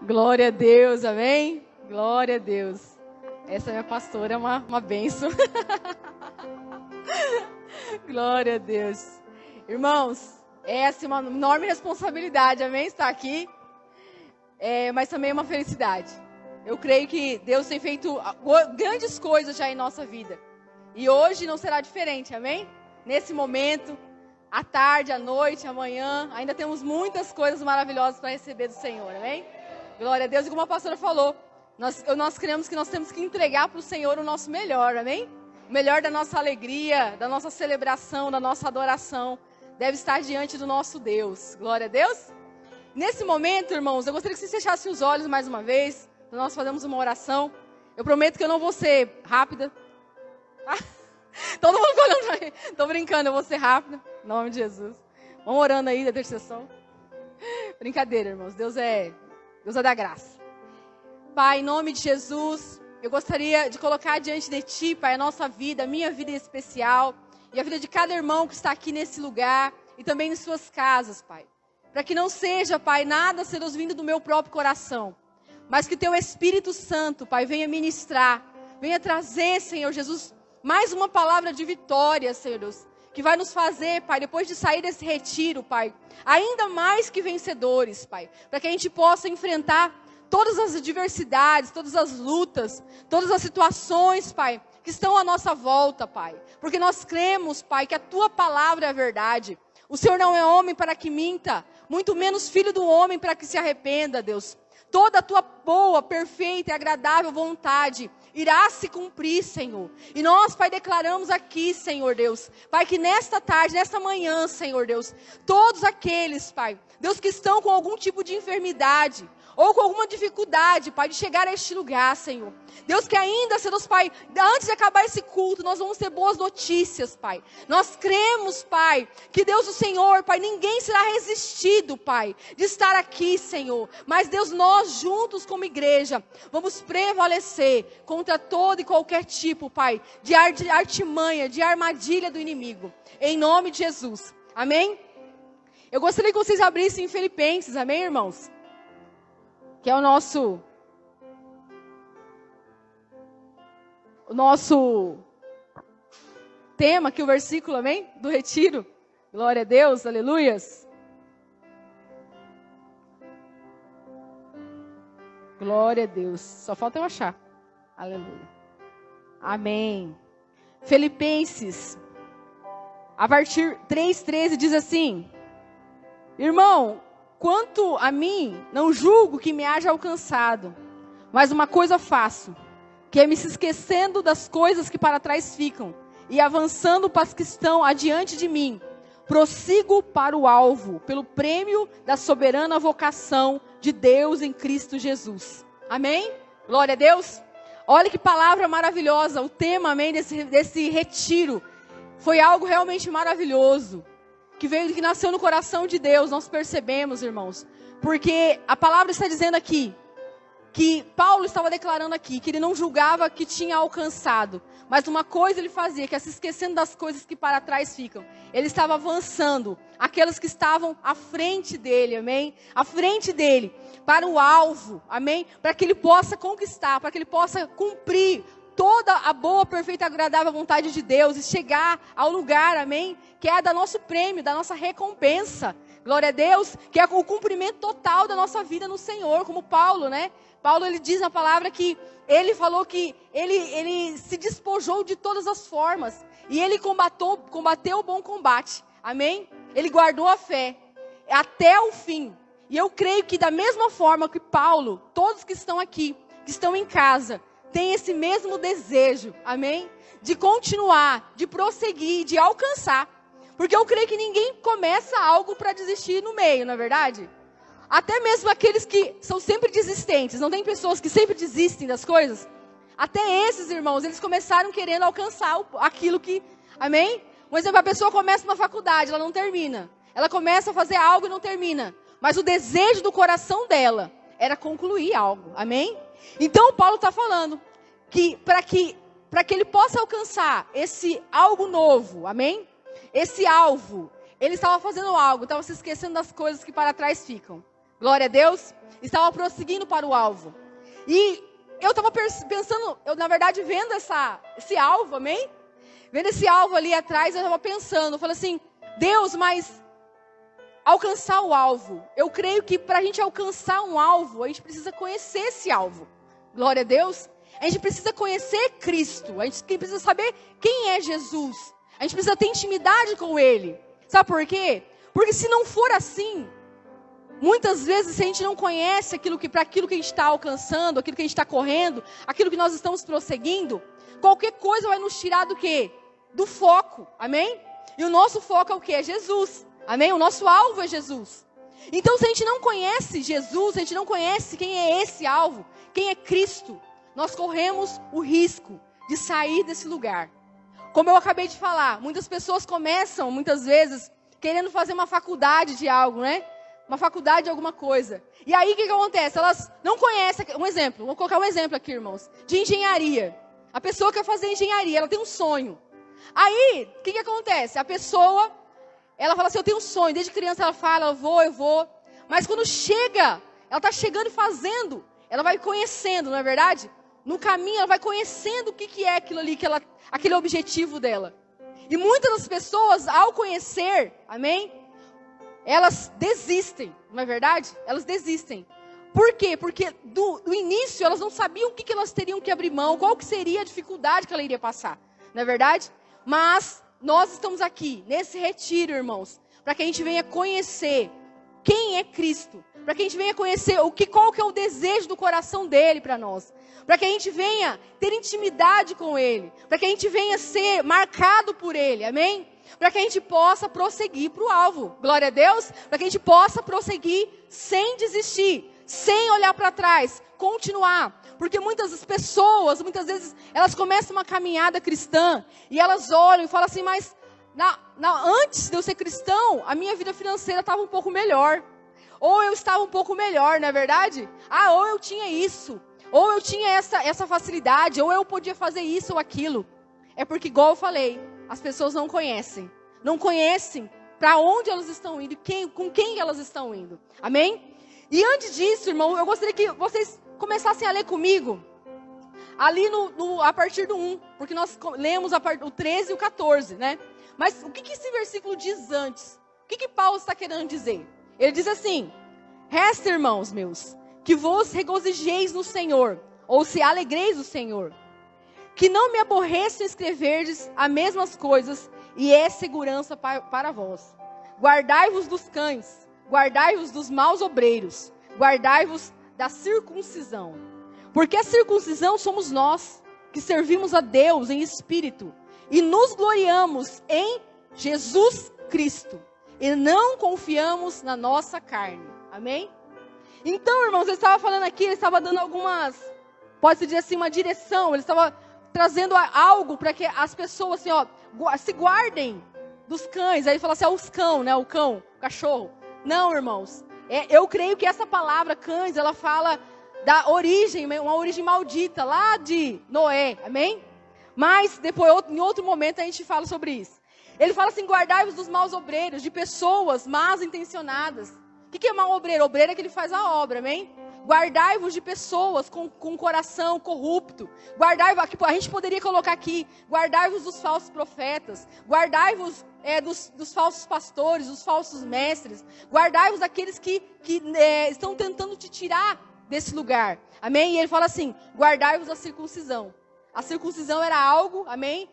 Glória a Deus, amém? Glória a Deus. Essa minha pastora é uma bênção. Glória a Deus. Irmãos, essa é uma enorme responsabilidade, amém? Estar aqui. Mas também é uma felicidade. Eu creio que Deus tem feito grandes coisas já em nossa vida. E hoje não será diferente, amém? Nesse momento, à tarde, à noite, amanhã, ainda temos muitas coisas maravilhosas para receber do Senhor, amém? Glória a Deus. E como a pastora falou, nós cremos que nós temos que entregar para o Senhor o nosso melhor, amém? O melhor da nossa alegria, da nossa celebração, da nossa adoração, deve estar diante do nosso Deus. Glória a Deus. Nesse momento, irmãos, eu gostaria que vocês fechassem os olhos mais uma vez. Nós fazemos uma oração. Eu prometo que eu não vou ser rápida. Todo mundo olhando para mim. Estou brincando, eu vou ser rápida. Em nome de Jesus. Vamos orando aí da intercessão. Brincadeira, irmãos. Deus é da graça. Pai, em nome de Jesus, eu gostaria de colocar diante de Ti, Pai, a nossa vida, a minha vida em especial, e a vida de cada irmão que está aqui nesse lugar, e também em suas casas, Pai. Para que não seja, Pai, nada sendo vindo do meu próprio coração, mas que Teu Espírito Santo, Pai, venha ministrar, venha trazer, Senhor Jesus, mais uma palavra de vitória, Senhor Deus, que vai nos fazer, Pai, depois de sair desse retiro, Pai, ainda mais que vencedores, Pai, para que a gente possa enfrentar todas as adversidades, todas as lutas, todas as situações, Pai, que estão à nossa volta, Pai, porque nós cremos, Pai, que a Tua palavra é a verdade. O Senhor não é homem para que minta, muito menos filho do homem para que se arrependa, Deus. Toda a Tua boa, perfeita e agradável vontade irá se cumprir, Senhor. E nós, Pai, declaramos aqui, Senhor Deus, Pai, que nesta tarde, nesta manhã, Senhor Deus, todos aqueles, Pai, Deus, que estão com algum tipo de enfermidade, ou com alguma dificuldade, Pai, de chegar a este lugar, Senhor. Deus, que ainda, Senhor Deus, Pai, antes de acabar esse culto, nós vamos ter boas notícias, Pai. Nós cremos, Pai, que Deus, o Senhor, Pai, ninguém será resistido, Pai, de estar aqui, Senhor. Mas, Deus, nós juntos como igreja, vamos prevalecer contra todo e qualquer tipo, Pai, de artimanha, de armadilha do inimigo. Em nome de Jesus. Amém? Eu gostaria que vocês abrissem em Filipenses, amém, irmãos? Que é o nosso tema aqui, o versículo, amém? Do retiro. Glória a Deus, aleluias. Glória a Deus. Só falta eu achar. Aleluia. Amém. Filipenses, a partir 3:13 diz assim: irmão, quanto a mim, não julgo que me haja alcançado, mas uma coisa faço, que é me esquecendo das coisas que para trás ficam, e avançando para as que estão adiante de mim, prossigo para o alvo, pelo prêmio da soberana vocação de Deus em Cristo Jesus. Amém? Glória a Deus. Olha que palavra maravilhosa, o tema, amém, desse retiro, foi algo realmente maravilhoso. Que nasceu no coração de Deus, nós percebemos, irmãos. Porque a palavra está dizendo aqui, que Paulo estava declarando aqui, que ele não julgava que tinha alcançado. Mas uma coisa ele fazia, que é se esquecendo das coisas que para trás ficam. Ele estava avançando, aqueles que estavam à frente dele, amém? À frente dele, para o alvo, amém? Para que ele possa conquistar, para que ele possa cumprir toda a boa, perfeita e agradável vontade de Deus e chegar ao lugar, amém? Que é da nosso prêmio, da nossa recompensa. Glória a Deus, que é o cumprimento total da nossa vida no Senhor, como Paulo, né? Paulo, ele diz na palavra que ele falou que ele se despojou de todas as formas e ele combateu o bom combate, amém? Ele guardou a fé até o fim. E eu creio que da mesma forma que Paulo, todos que estão aqui, que estão em casa, tem esse mesmo desejo, amém? De continuar, de prosseguir, de alcançar. Porque eu creio que ninguém começa algo para desistir no meio, não é verdade? Até mesmo aqueles que são sempre desistentes, não tem pessoas que sempre desistem das coisas? Até esses, irmãos, eles começaram querendo alcançar aquilo que, amém? Por exemplo, a pessoa começa uma faculdade, ela não termina. Ela começa a fazer algo e não termina. Mas o desejo do coração dela era concluir algo, amém? Então, Paulo está falando que para que ele possa alcançar esse algo novo, amém? Esse alvo, ele estava fazendo algo, estava se esquecendo das coisas que para trás ficam. Glória a Deus. Estava prosseguindo para o alvo. E eu estava pensando, eu na verdade vendo esse alvo, amém? Vendo esse alvo ali atrás, eu estava pensando, eu falei assim, Deus, mas alcançar o alvo. Eu creio que para a gente alcançar um alvo, a gente precisa conhecer esse alvo. Glória a Deus. A gente precisa conhecer Cristo. A gente precisa saber quem é Jesus. A gente precisa ter intimidade com Ele. Sabe por quê? Porque se não for assim, muitas vezes se a gente não conhece para aquilo que a gente está alcançando, aquilo que a gente está correndo, aquilo que nós estamos prosseguindo, qualquer coisa vai nos tirar do quê? Do foco. Amém? E o nosso foco é o quê? É Jesus. Amém? O nosso alvo é Jesus. Então se a gente não conhece Jesus, se a gente não conhece quem é esse alvo, quem é Cristo, nós corremos o risco de sair desse lugar. Como eu acabei de falar, muitas pessoas começam, muitas vezes, querendo fazer uma faculdade de algo, né? Uma faculdade de alguma coisa. E aí, o que acontece? Elas não conhecem, um exemplo, vou colocar um exemplo aqui, irmãos, de engenharia. A pessoa quer fazer engenharia, ela tem um sonho. Aí, o que acontece? A pessoa, ela fala assim, eu tenho um sonho. Desde criança ela fala, eu vou. Mas quando chega, ela está chegando e fazendo, ela vai conhecendo, não é verdade? No caminho, ela vai conhecendo o que é aquilo ali, aquele objetivo dela. E muitas das pessoas, ao conhecer, amém? Elas desistem, não é verdade? Elas desistem. Por quê? Porque do início, elas não sabiam o que elas teriam que abrir mão, qual que seria a dificuldade que ela iria passar, não é verdade? Mas nós estamos aqui, nesse retiro, irmãos, para que a gente venha conhecer quem é Cristo, para que a gente venha conhecer qual que é o desejo do coração dele para nós, para que a gente venha ter intimidade com ele, para que a gente venha ser marcado por ele, amém? Para que a gente possa prosseguir para o alvo, glória a Deus, para que a gente possa prosseguir sem desistir, sem olhar para trás, continuar, porque muitas pessoas, muitas vezes, elas começam uma caminhada cristã, e elas olham e falam assim, mas antes de eu ser cristão, a minha vida financeira estava um pouco melhor, ou eu estava um pouco melhor, não é verdade? Ou eu tinha isso, ou eu tinha essa facilidade, ou eu podia fazer isso ou aquilo. É porque, igual eu falei, as pessoas não conhecem para onde elas estão indo, com quem elas estão indo, amém? E antes disso, irmão, eu gostaria que vocês começassem a ler comigo, ali a partir do 1, porque nós lemos o 13 e o 14, né? Mas o que esse versículo diz antes? O que Paulo está querendo dizer? Ele diz assim, resta, irmãos meus, que vos regozijeis no Senhor, ou se alegreis no Senhor, que não me aborreçam escreverdes as mesmas coisas, e é segurança para vós. Guardai-vos dos cães, guardai-vos dos maus obreiros, guardai-vos da circuncisão. Porque a circuncisão somos nós, que servimos a Deus em espírito, e nos gloriamos em Jesus Cristo, e não confiamos na nossa carne. Amém? Então, irmãos, ele estava falando aqui, ele estava dando pode-se dizer assim, uma direção, ele estava trazendo algo para que as pessoas assim, se guardem dos cães. Aí ele fala assim, os cão, né? O cão, o cachorro. Não, irmãos. Eu creio que essa palavra cães, ela fala da origem, uma origem maldita, lá de Noé. Amém? Mas depois, em outro momento, a gente fala sobre isso. Ele fala assim, guardai-vos dos maus obreiros, de pessoas más intencionadas. O que é mau obreiro? Obreiro é que ele faz a obra, amém? Guardai-vos de pessoas com coração corrupto. Guardai-vos, a gente poderia colocar aqui, guardai-vos dos falsos profetas. Guardai-vos dos falsos pastores, dos falsos mestres. Guardai-vos daqueles que estão tentando te tirar desse lugar. Amém? E ele fala assim, guardai-vos da circuncisão. A circuncisão era algo, amém?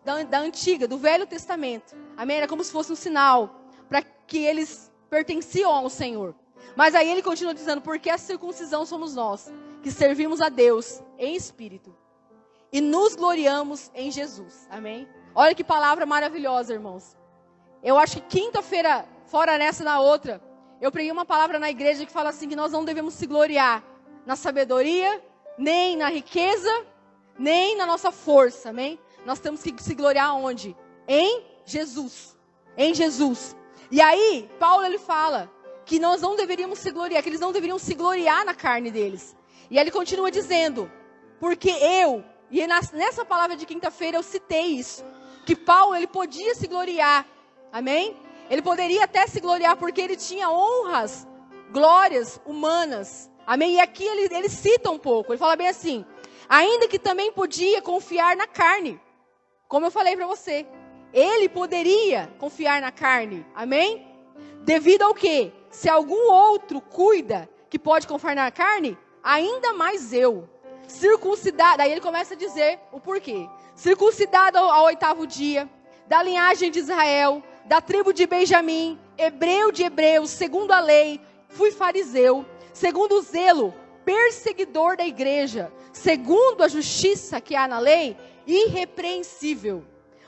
Da antiga, do Velho Testamento. Amém? Era como se fosse um sinal para que eles pertenciam ao Senhor. Mas aí ele continua dizendo, porque a circuncisão somos nós, que servimos a Deus em espírito, e nos gloriamos em Jesus. Amém? Olha que palavra maravilhosa, irmãos. Eu acho que quinta-feira, fora nessa, na outra, eu preguei uma palavra na igreja que fala assim, que nós não devemos se gloriar na sabedoria, nem na riqueza, nem na nossa força, amém? Nós temos que se gloriar onde? Em Jesus. Em Jesus. E aí, Paulo, ele fala que nós não deveríamos se gloriar, que eles não deveriam se gloriar na carne deles. E ele continua dizendo, porque nessa palavra de quinta-feira eu citei isso, que Paulo, ele podia se gloriar, amém? Ele poderia até se gloriar porque ele tinha honras glórias humanas. Amém? E aqui ele cita um pouco, ele fala bem assim, ainda que também podia confiar na carne, como eu falei para você, ele poderia confiar na carne, amém? Devido ao quê? Se algum outro cuida que pode confiar na carne, ainda mais eu, circuncidado, aí ele começa a dizer o porquê, circuncidado ao 8º dia, da linhagem de Israel, da tribo de Benjamim, hebreu de hebreus, segundo a lei, fui fariseu, segundo o zelo, perseguidor da igreja, segundo a justiça que há na lei, irrepreensível.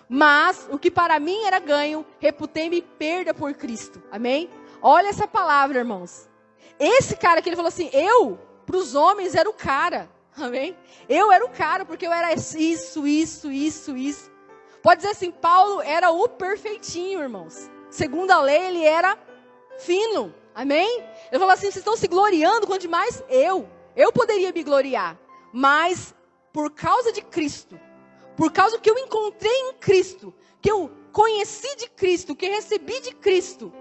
Mas o que para mim era ganho, reputei-me perda por Cristo. Amém? Olha essa palavra, irmãos. Esse cara que ele falou assim, eu, para os homens, era o cara. Amém? Eu era o cara, porque eu era isso. Pode dizer assim, Paulo era o perfeitinho, irmãos. Segundo a lei, ele era fino. Amém? Ele falou assim, vocês estão se gloriando, quanto demais eu poderia me gloriar. Mas, por causa de Cristo, por causa do que eu encontrei em Cristo, que eu conheci de Cristo, que eu recebi de Cristo,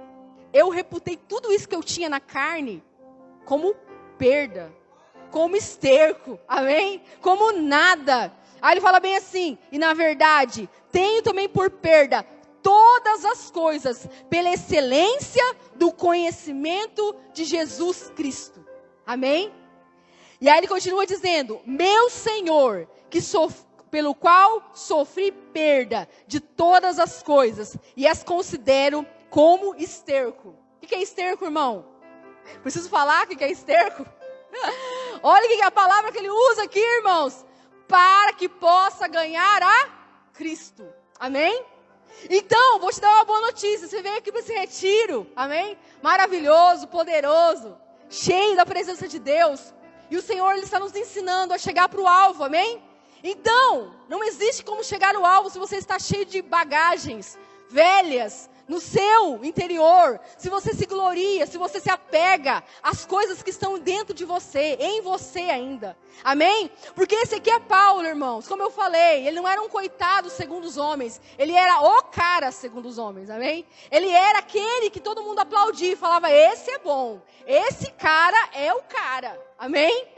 eu reputei tudo isso que eu tinha na carne como perda, como esterco, amém? Como nada. Aí ele fala bem assim, e na verdade, tenho também por perda todas as coisas, pela excelência do conhecimento de Jesus Cristo. Amém? E aí ele continua dizendo, meu Senhor, pelo qual sofri perda de todas as coisas, e as considero como esterco. O que é esterco, irmão? Preciso falar o que é esterco? Olha o que é a palavra que ele usa aqui, irmãos. Para que possa ganhar a Cristo. Amém? Então, vou te dar uma boa notícia. Você veio aqui para esse retiro. Amém? Maravilhoso, poderoso, cheio da presença de Deus. E o Senhor, Ele está nos ensinando a chegar para o alvo. Amém? Então, não existe como chegar ao alvo se você está cheio de bagagens velhas no seu interior, se você se gloria, se você se apega às coisas que estão dentro de você, em você ainda. Amém? Porque esse aqui é Paulo, irmãos. Como eu falei, ele não era um coitado segundo os homens. Ele era o cara segundo os homens. Amém? Ele era aquele que todo mundo aplaudia e falava, esse é bom. Esse cara é o cara. Amém?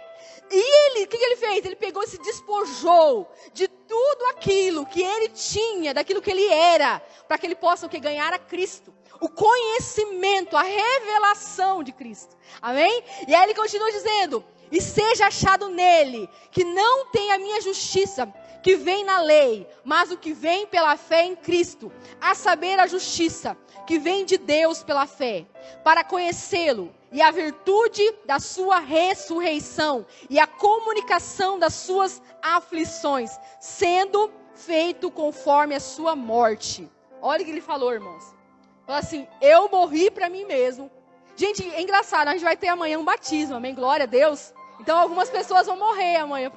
E ele, o que ele fez? Ele pegou e se despojou de tudo aquilo que ele tinha, daquilo que ele era, para que ele possa ganhar a Cristo. O conhecimento, a revelação de Cristo. Amém? E aí ele continua dizendo, e seja achado nele, que não tem a minha justiça, que vem na lei, mas o que vem pela fé em Cristo, a saber a justiça, que vem de Deus pela fé, para conhecê-lo, e a virtude da sua ressurreição, e a comunicação das suas aflições, sendo feito conforme a sua morte. Olha o que ele falou, irmãos. Falou assim, eu morri para mim mesmo. Gente, é engraçado, a gente vai ter amanhã um batismo, amém? Glória a Deus. Então algumas pessoas vão morrer amanhã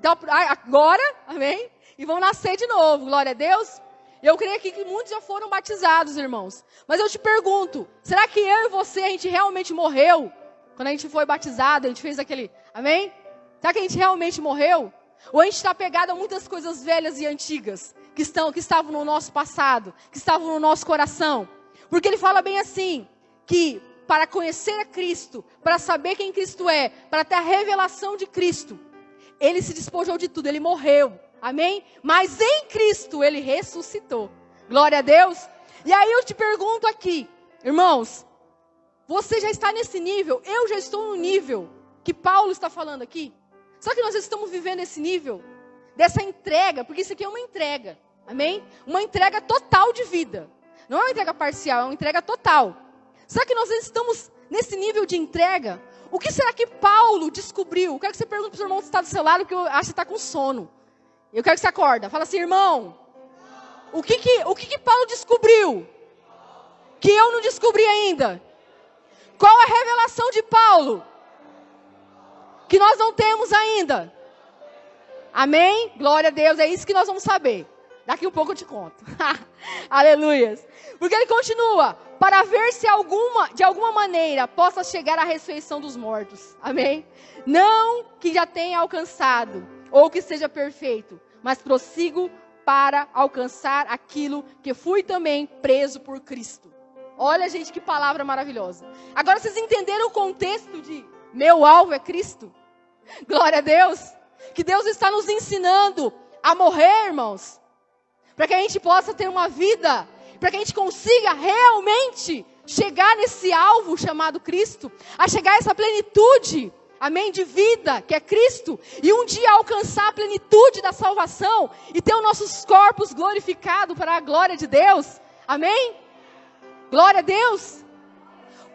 então, agora, amém? E vão nascer de novo, glória a Deus. Eu creio aqui que muitos já foram batizados, irmãos. Mas eu te pergunto, será que eu e você, a gente realmente morreu? Quando a gente foi batizado, a gente fez aquele, amém? Será que a gente realmente morreu? Ou a gente está pegado a muitas coisas velhas e antigas, que estavam no nosso passado, que estavam no nosso coração? Porque ele fala bem assim, que para conhecer a Cristo, para saber quem Cristo é, para ter a revelação de Cristo, ele se despojou de tudo, ele morreu. Amém? Mas em Cristo ele ressuscitou. Glória a Deus. E aí eu te pergunto aqui, irmãos, você já está nesse nível? Eu já estou no nível que Paulo está falando aqui? Só que nós estamos vivendo esse nível dessa entrega, porque isso aqui é uma entrega. Amém? Uma entrega total de vida. Não é uma entrega parcial, é uma entrega total. Será que nós estamos nesse nível de entrega? O que será que Paulo descobriu? Eu quero que você pergunte para o seu irmão que está do seu lado, que eu acho que está com sono. Eu quero que você acorda. Fala assim, irmão, o que Paulo descobriu? Que eu não descobri ainda. Qual a revelação de Paulo? Que nós não temos ainda. Amém? Glória a Deus, é isso que nós vamos saber. Daqui um pouco eu te conto. Aleluias. Porque ele continua, para ver se de alguma maneira possa chegar à ressurreição dos mortos. Amém? Não que já tenha alcançado, ou que seja perfeito, mas prossigo para alcançar aquilo que fui também preso por Cristo. Olha, gente, que palavra maravilhosa. Agora vocês entenderam o contexto de meu alvo é Cristo? Glória a Deus. Que Deus está nos ensinando a morrer, irmãos. Para que a gente possa ter uma vida. Para que a gente consiga realmente chegar nesse alvo chamado Cristo. A chegar a essa plenitude, amém, de vida, que é Cristo. E um dia alcançar a plenitude da salvação. E ter os nossos corpos glorificados para a glória de Deus. Amém? Glória a Deus.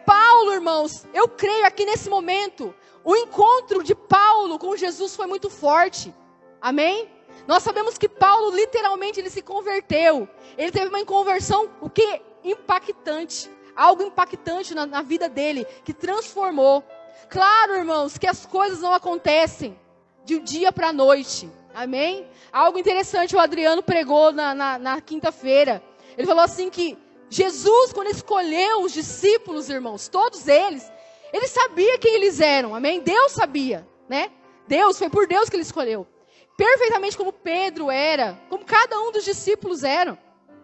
Paulo, irmãos, eu creio aqui nesse momento, o encontro de Paulo com Jesus foi muito forte. Amém? Nós sabemos que Paulo, literalmente, ele se converteu. Ele teve uma conversão, o que? Impactante. Algo impactante na vida dele, que transformou. Claro, irmãos, que as coisas não acontecem de um dia para a noite. Amém? Algo interessante, o Adriano pregou na quinta-feira. Ele falou assim que Jesus, quando escolheu os discípulos, irmãos, todos eles, ele sabia quem eles eram, amém? Deus sabia, né? Foi por Deus que ele escolheu. Perfeitamente como Pedro era, como cada um dos discípulos eram,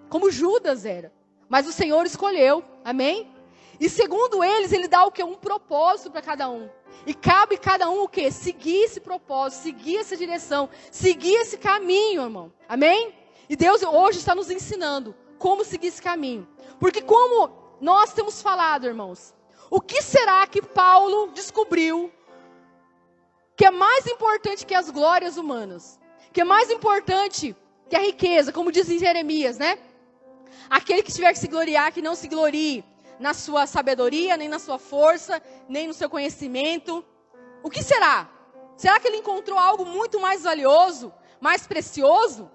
como Judas era. Mas o Senhor escolheu, amém? E segundo eles, ele dá o quê? Um propósito para cada um. E cabe cada um o quê? Seguir esse propósito, seguir essa direção, seguir esse caminho, irmão, amém? E Deus hoje está nos ensinando como seguir esse caminho. Porque como nós temos falado, irmãos, o que será que Paulo descobriu que é mais importante que as glórias humanas? Que é mais importante que a riqueza, como diz em Jeremias, né? Aquele que tiver que se gloriar, que não se glorie na sua sabedoria, nem na sua força, nem no seu conhecimento. O que será? Será que ele encontrou algo muito mais valioso, mais precioso?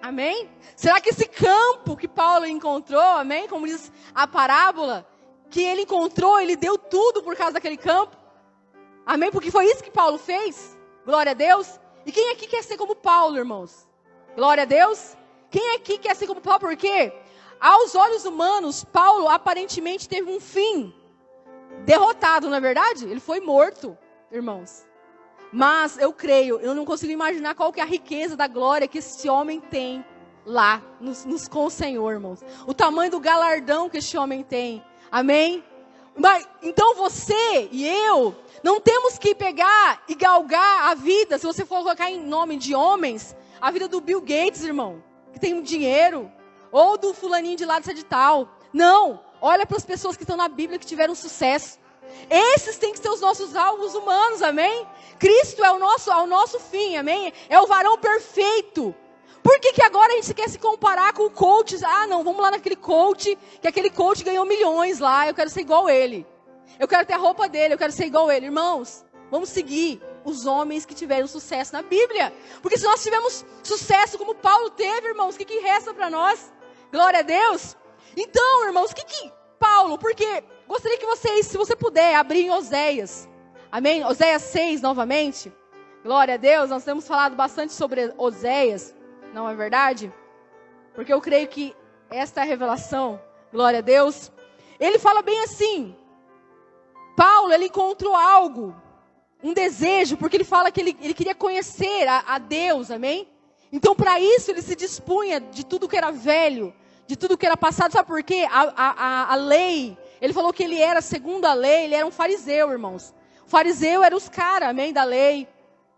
Amém? Será que esse campo que Paulo encontrou, amém? Como diz a parábola, que ele encontrou, ele deu tudo por causa daquele campo? Amém? Porque foi isso que Paulo fez. Glória a Deus. E quem aqui quer ser como Paulo, irmãos? Glória a Deus. Quem aqui quer ser como Paulo? Porque aos olhos humanos, Paulo aparentemente teve um fim derrotado, não é verdade? Ele foi morto, irmãos. Mas eu creio, eu não consigo imaginar qual que é a riqueza da glória que esse homem tem lá com o Senhor, irmãos. O tamanho do galardão que esse homem tem. Amém? Mas, então você e eu não temos que pegar e galgar a vida, se você for colocar em nome de homens, a vida do Bill Gates, irmão, que tem dinheiro, ou do fulaninho de lá de tal. Não, olha para as pessoas que estão na Bíblia que tiveram sucesso. Esses têm que ser os nossos alvos humanos, amém? Cristo é o nosso fim, amém? É o varão perfeito. Por que agora a gente quer se comparar com o coach? Ah, não, vamos lá naquele coach, que aquele coach ganhou milhões lá, eu quero ser igual ele. Eu quero ter a roupa dele, eu quero ser igual ele. Irmãos, vamos seguir os homens que tiveram sucesso na Bíblia. Porque se nós tivermos sucesso como Paulo teve, irmãos, o que resta para nós? Glória a Deus. Então, irmãos, Paulo, porque gostaria que vocês, se você puder, abrir em Oséias. Amém? Oséias 6 novamente. Glória a Deus, nós temos falado bastante sobre Oséias. Não é verdade? Porque eu creio que esta é a revelação. Glória a Deus. Ele fala bem assim. Paulo, ele encontrou algo. Um desejo, porque ele fala que ele queria conhecer a Deus. Amém? Então, para isso, ele se dispunha de tudo que era velho. De tudo que era passado. Sabe por quê? A lei. Ele falou que ele era, segundo a lei, ele era um fariseu, irmãos. O fariseu era os caras, amém, da lei.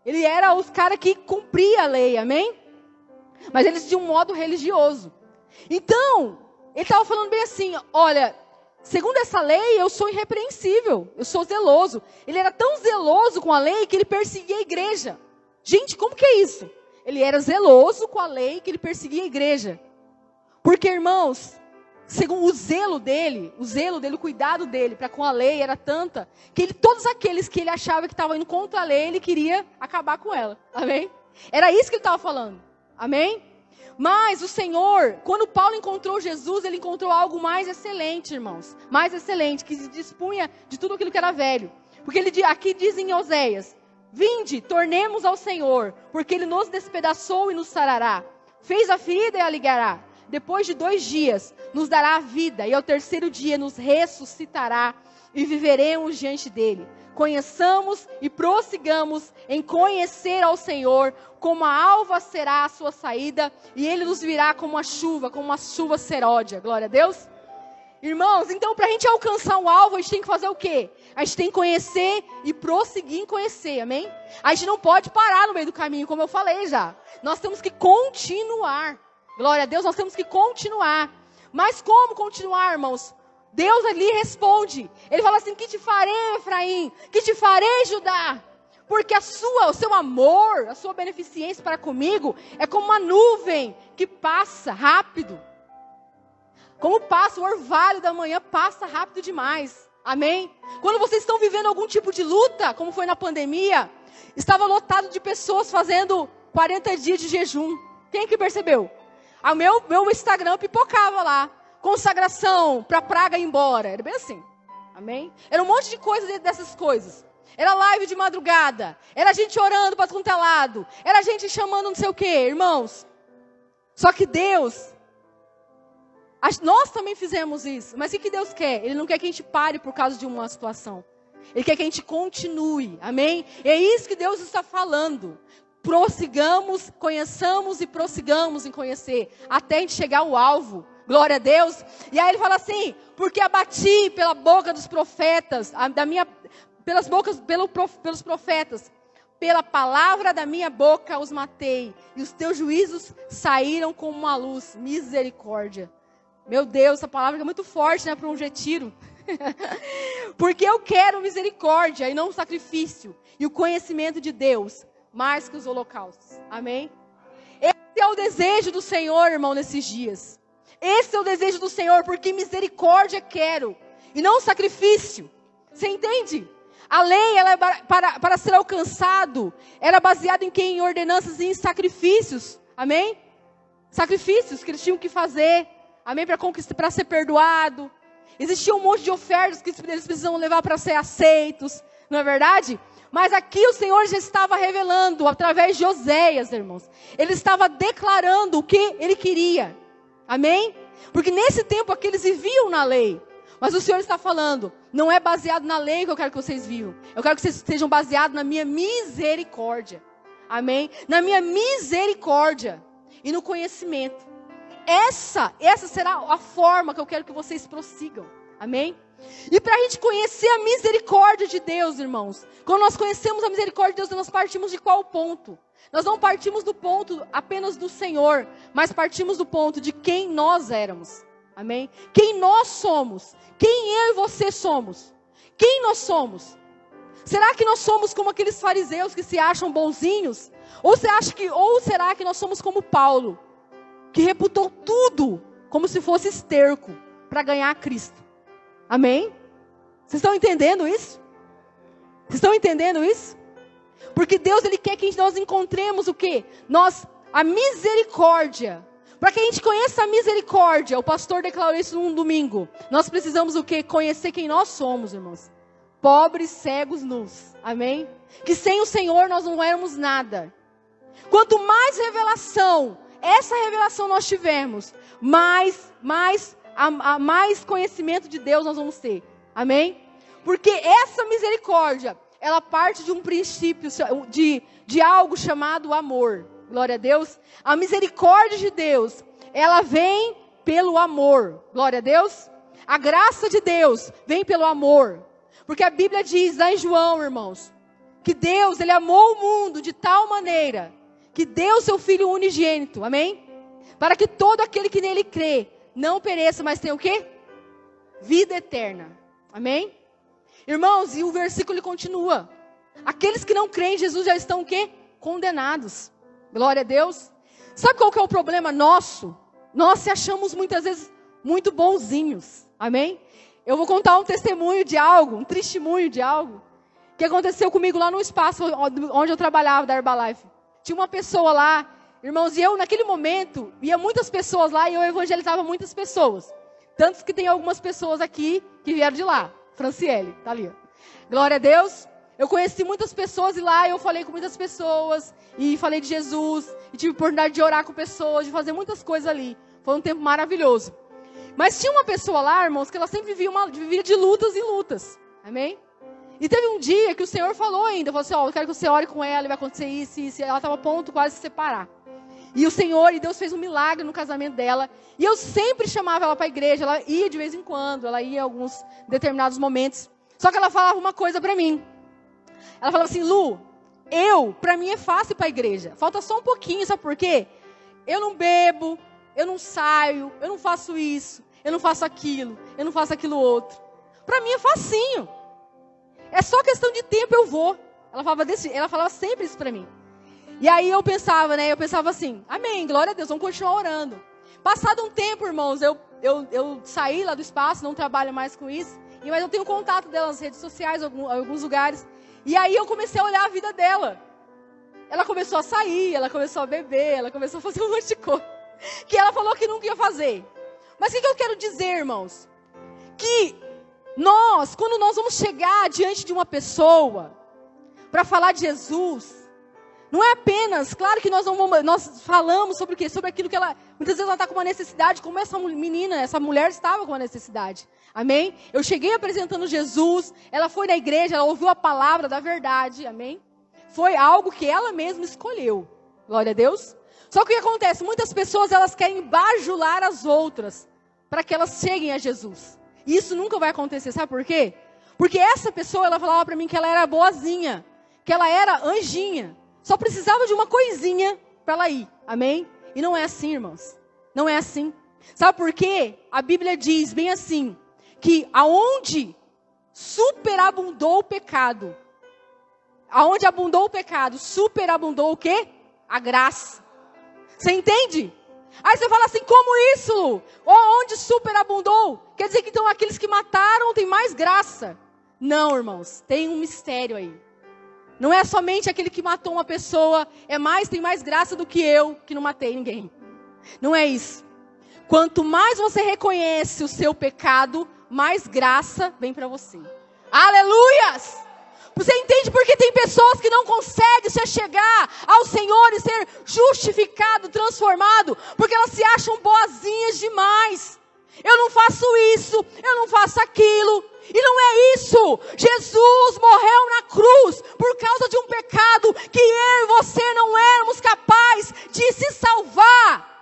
Ele era os caras que cumpria a lei, amém? Mas eles de um modo religioso. Então, ele estava falando bem assim, olha, segundo essa lei, eu sou irrepreensível, eu sou zeloso. Ele era tão zeloso com a lei que ele perseguia a igreja. Gente, como que é isso? Ele era zeloso com a lei que ele perseguia a igreja. Porque, irmãos, segundo o zelo dele, o cuidado dele para com a lei era tanta, que todos aqueles que ele achava que estavam indo contra a lei, ele queria acabar com ela. Amém? Era isso que ele estava falando. Amém? Mas o Senhor, quando Paulo encontrou Jesus, ele encontrou algo mais excelente, irmãos. Mais excelente, que se dispunha de tudo aquilo que era velho. Porque ele aqui diz em Oséias, vinde, tornemos ao Senhor, porque Ele nos despedaçou e nos sarará. Fez a ferida e a ligará. Depois de 2 dias, nos dará a vida, e ao 3º dia nos ressuscitará, e viveremos diante dEle. Conheçamos e prossigamos em conhecer ao Senhor, como a alva será a sua saída, e Ele nos virá como uma chuva seródia. Glória a Deus. Irmãos, então para a gente alcançar o alvo, a gente tem que fazer o quê? A gente tem que conhecer e prosseguir em conhecer, amém? A gente não pode parar no meio do caminho, como eu falei já. Nós temos que continuar. Glória a Deus, nós temos que continuar. Mas como continuar, irmãos? Deus ali responde. Ele fala assim, que te farei, Efraim? Que te farei, Judá? Porque o seu amor, a sua beneficência para comigo é como uma nuvem que passa rápido. Como passa o orvalho da manhã, passa rápido demais. Amém? Quando vocês estão vivendo algum tipo de luta, como foi na pandemia, estava lotado de pessoas fazendo 40 dias de jejum. Quem que percebeu? O meu Instagram pipocava lá. Consagração para a praga ir embora. Era bem assim. Amém? Era um monte de coisa dentro dessas coisas. Era live de madrugada. Era gente orando para tudo lado. Era gente chamando não sei o quê, irmãos. Só que Deus... Nós também fizemos isso. Mas o que Deus quer? Ele não quer que a gente pare por causa de uma situação. Ele quer que a gente continue. Amém? E é isso que Deus está falando. Prossigamos, conheçamos e prossigamos em conhecer. Até a gente chegar ao alvo. Glória a Deus. E aí ele fala assim, porque abati pela boca dos profetas, pelos profetas, pela palavra da minha boca os matei, e os teus juízos saíram como uma luz, misericórdia. Meu Deus, essa palavra é muito forte, né, para um retiro. Porque eu quero misericórdia e não sacrifício, e o conhecimento de Deus, mais que os holocaustos. Amém? Esse é o desejo do Senhor, irmão, nesses dias. Esse é o desejo do Senhor, porque misericórdia quero, e não sacrifício. Você entende? A lei, ela para ser alcançado, era baseada em quê? Em ordenanças e em sacrifícios. Amém? Sacrifícios que eles tinham que fazer. Amém? Para ser perdoado. Existia um monte de ofertas que eles precisam levar para ser aceitos. Não é verdade? Mas aqui o Senhor já estava revelando, através de Oséias, irmãos. Ele estava declarando o que ele queria. Amém? Porque nesse tempo aqui eles viviam na lei. Mas o Senhor está falando, não é baseado na lei que eu quero que vocês vivam. Eu quero que vocês estejam baseados na minha misericórdia. Amém? Na minha misericórdia e no conhecimento. Essa será a forma que eu quero que vocês prossigam. Amém? E para a gente conhecer a misericórdia de Deus, irmãos. Quando nós conhecemos a misericórdia de Deus, nós partimos de qual ponto? Nós não partimos do ponto apenas do Senhor, mas partimos do ponto de quem nós éramos. Amém? Quem nós somos. Quem eu e você somos. Quem nós somos. Será que nós somos como aqueles fariseus que se acham bonzinhos? Ou será que nós somos como Paulo, que reputou tudo como se fosse esterco para ganhar a Cristo? Amém? Vocês estão entendendo isso? Vocês estão entendendo isso? Porque Deus, Ele quer que nós encontremos o quê? A misericórdia. Para que a gente conheça a misericórdia, o pastor declarou isso num domingo. Nós precisamos o quê? Conhecer quem nós somos, irmãos. Pobres, cegos, nus. Amém? Que sem o Senhor nós não éramos nada. Quanto mais revelação, essa revelação nós tivermos, mais conhecimento de Deus nós vamos ter. Amém? Porque essa misericórdia, ela parte de um princípio, de algo chamado amor. Glória a Deus. A misericórdia de Deus, ela vem pelo amor. Glória a Deus. A graça de Deus vem pelo amor. Porque a Bíblia diz lá em João, irmãos, que Deus, Ele amou o mundo de tal maneira que deu seu Filho unigênito. Amém? Para que todo aquele que nele crê não pereça, mas tenha o quê? Vida eterna. Amém? Irmãos, e o versículo continua. Aqueles que não creem em Jesus já estão o quê? Condenados. Glória a Deus. Sabe qual que é o problema nosso? Nós se achamos muitas vezes muito bonzinhos. Amém? Eu vou contar um testemunho de algo, um testemunho de algo, que aconteceu comigo lá no espaço onde eu trabalhava, da Herbalife. Tinha uma pessoa lá, irmãos, e eu naquele momento, ia muitas pessoas lá e eu evangelizava muitas pessoas. Tanto que tem algumas pessoas aqui que vieram de lá. Franciele, tá ali. Glória a Deus. Eu conheci muitas pessoas e lá eu falei com muitas pessoas. E falei de Jesus. E tive a oportunidade de orar com pessoas, de fazer muitas coisas ali. Foi um tempo maravilhoso. Mas tinha uma pessoa lá, irmãos, que ela sempre vivia de lutas e lutas. Amém? E teve um dia que o Senhor falou ainda. Falou assim, eu quero que você ore com ela, vai acontecer isso e isso. E ela estava a ponto quase de se separar. E o Senhor, e Deus fez um milagre no casamento dela. E eu sempre chamava ela para a igreja. Ela ia de vez em quando. Ela ia em alguns determinados momentos. Só que ela falava uma coisa para mim. Ela falava assim, Lu, para mim é fácil ir para a igreja. Falta só um pouquinho, sabe por quê? Eu não bebo, eu não saio, eu não faço isso, eu não faço aquilo outro. Para mim é facinho. É só questão de tempo, eu vou. Ela falava sempre isso para mim. E aí eu pensava, né? Eu pensava assim, amém, glória a Deus, vamos continuar orando. Passado um tempo, irmãos, eu saí lá do espaço, não trabalho mais com isso. Mas eu tenho contato dela nas redes sociais, em alguns lugares. E aí eu comecei a olhar a vida dela. Ela começou a sair, ela começou a beber, ela começou a fazer um monte de coisa. Que ela falou que nunca ia fazer. Mas o que eu quero dizer, irmãos? Que quando nós vamos chegar diante de uma pessoa para falar de Jesus, não é apenas, claro que nós falamos sobre o quê? Sobre aquilo que muitas vezes ela está com uma necessidade, como essa mulher estava com uma necessidade. Amém? Eu cheguei apresentando Jesus, ela foi na igreja, ela ouviu a palavra da verdade, amém? Foi algo que ela mesma escolheu, glória a Deus. Só que o que acontece? Muitas pessoas, elas querem bajular as outras, para que elas cheguem a Jesus. E isso nunca vai acontecer, sabe por quê? Porque essa pessoa, ela falava para mim que ela era boazinha, que ela era anjinha. Só precisava de uma coisinha para ela ir, amém? E não é assim, irmãos, não é assim. Sabe por quê? A Bíblia diz bem assim, que aonde superabundou o pecado, aonde abundou o pecado, superabundou o quê? A graça. Você entende? Aí você fala assim, como isso? Ou onde superabundou? Quer dizer que então aqueles que mataram têm mais graça? Não, irmãos, tem um mistério aí. Não é somente aquele que matou uma pessoa, tem mais graça do que eu, que não matei ninguém. Não é isso. Quanto mais você reconhece o seu pecado, mais graça vem para você. Aleluias! Você entende porque tem pessoas que não conseguem se achegar ao Senhor e ser justificado, transformado, porque elas se acham boazinhas demais. Eu não faço isso, eu não faço aquilo. E não é isso. Jesus morreu na cruz por causa de um pecado que eu e você não éramos capazes de se salvar.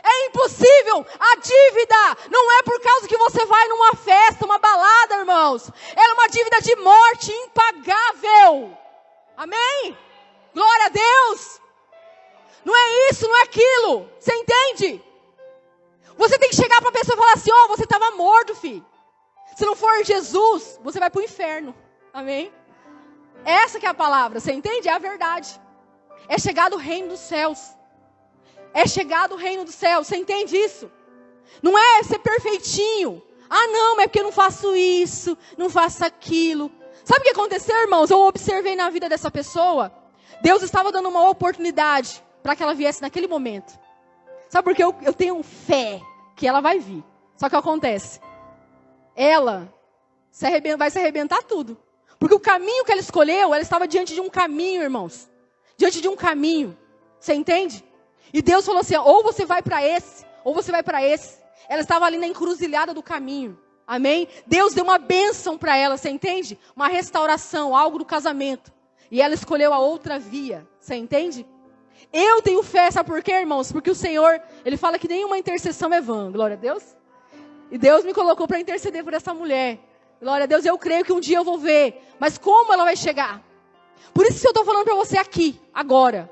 É impossível. A dívida não é por causa que você vai numa festa, uma balada, irmãos. Era uma dívida de morte impagável. Amém? Glória a Deus. Não é isso, não é aquilo. Você entende? Você tem que chegar para a pessoa e falar assim, você estava morto, filho. Se não for Jesus, você vai para o inferno. Amém? Essa que é a palavra, você entende? É a verdade. É chegado o reino dos céus. É chegado o reino dos céus. Você entende isso? Não é ser perfeitinho. Não, mas é porque eu não faço isso, não faço aquilo. Sabe o que aconteceu, irmãos? Eu observei na vida dessa pessoa. Deus estava dando uma oportunidade para que ela viesse naquele momento. Sabe por que eu tenho fé que ela vai vir. Só que acontece. Ela vai se arrebentar tudo. Porque o caminho que ela escolheu, ela estava diante de um caminho, irmãos. Diante de um caminho. Você entende? E Deus falou assim, ou você vai para esse, ou você vai para esse. Ela estava ali na encruzilhada do caminho. Amém? Deus deu uma bênção para ela, você entende? Uma restauração, algo do casamento. E ela escolheu a outra via. Você entende? Eu tenho fé, sabe por quê, irmãos? Porque o Senhor, Ele fala que nenhuma intercessão é vã. Glória a Deus. E Deus me colocou para interceder por essa mulher. Glória a Deus, eu creio que um dia eu vou ver. Mas como ela vai chegar? Por isso que eu estou falando para você aqui, agora.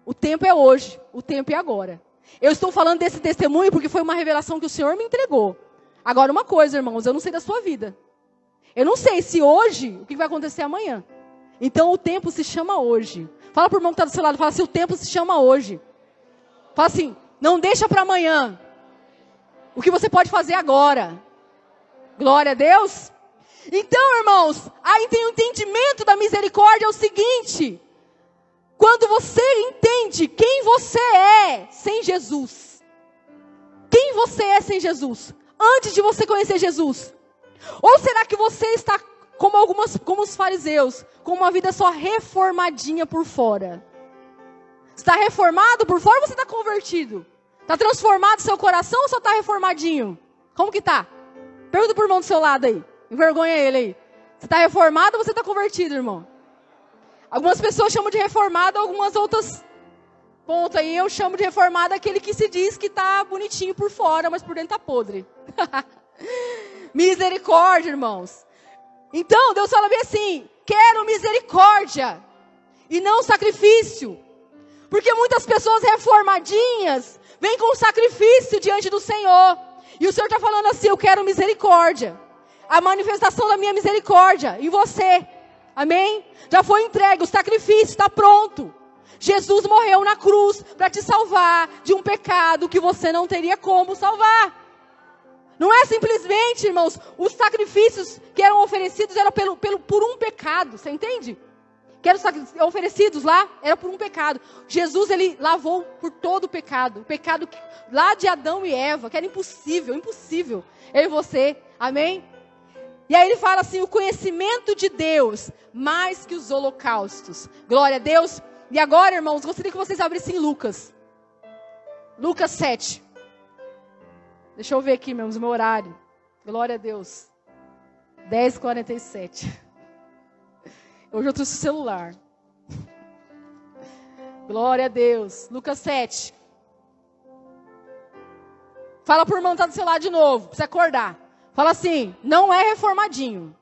O tempo é hoje, o tempo é agora. Eu estou falando desse testemunho porque foi uma revelação que o Senhor me entregou. Agora uma coisa, irmãos, eu não sei da sua vida. Eu não sei se hoje, o que vai acontecer amanhã. Então o tempo se chama hoje. Fala para o irmão que está do seu lado, fala assim, o tempo se chama hoje. Fala assim, não deixa para amanhã. O que você pode fazer agora. Glória a Deus. Então, irmãos, aí tem o entendimento da misericórdia, é o seguinte. Quando você entende quem você é sem Jesus. Quem você é sem Jesus. Antes de você conhecer Jesus. Ou será que você está como os fariseus, com uma vida só reformadinha por fora? Está reformado por fora ou você está convertido? Está transformado seu coração ou só está reformadinho? Como que está? Pergunta para o irmão do seu lado aí. Envergonha ele aí. Você está reformado ou você está convertido, irmão? Algumas pessoas chamam de reformado, algumas outras Ponto. Aí eu chamo de reformado aquele que se diz que está bonitinho por fora, mas por dentro está podre. Misericórdia, irmãos. Então, Deus fala bem assim, quero misericórdia e não sacrifício. Porque muitas pessoas reformadinhas vêm com sacrifício diante do Senhor. E o Senhor está falando assim, eu quero misericórdia. A manifestação da minha misericórdia em você. Amém? Já foi entregue, o sacrifício está pronto. Jesus morreu na cruz para te salvar de um pecado que você não teria como salvar. Não é simplesmente, irmãos, os sacrifícios que eram oferecidos eram por um pecado, você entende? Que eram oferecidos lá, era por um pecado. Jesus, ele lavou por todo o pecado lá de Adão e Eva, que era impossível, eu e você, amém? E aí ele fala assim, o conhecimento de Deus, mais que os holocaustos. Glória a Deus. E agora, irmãos, gostaria que vocês abrissem Lucas 7. Deixa eu ver aqui, irmãos, o meu horário. Glória a Deus. 10h47. Hoje eu trouxe o celular. Glória a Deus. Lucas 7. Fala pro irmão que tá do seu lado de novo, pra você acordar. Fala assim, não é reformadinho.